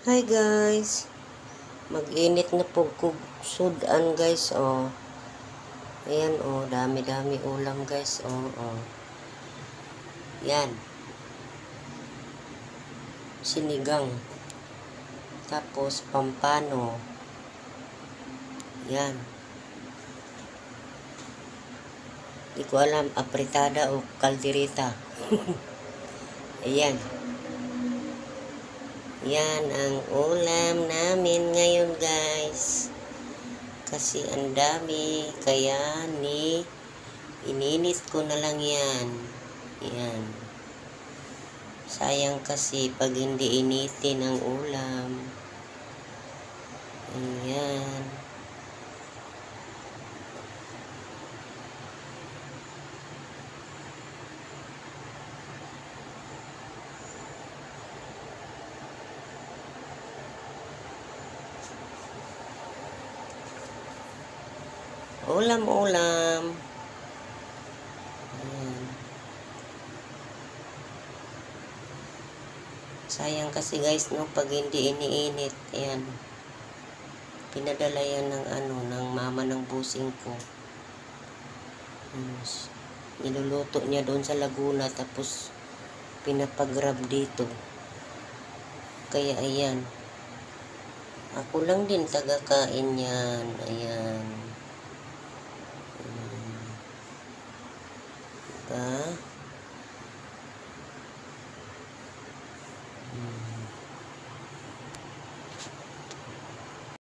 Hi guys, mag-init na po kog sudan guys, oh. Ayan, oh, dami-dami ulam guys, oh, oh. Yan. Sinigang. Tapos pampano. Yan. Di ko alam, apritada o kaldereta. Ayan. Yan ang ulam namin ngayon guys. Kasi ang dami, kaya ininit ko na lang yan. Yan. Sayang kasi pag hindi initin ang ulam. Ayan. Ulam-ulam. Ayan. Sayang kasi guys, no, pag hindi iniinit. Ayan. Pinadala yan ng mama ng busing ko. Niluluto niya doon sa Laguna, tapos pinapagrab dito. Kaya ayan. Ako lang din taga-kain yan. Ayan.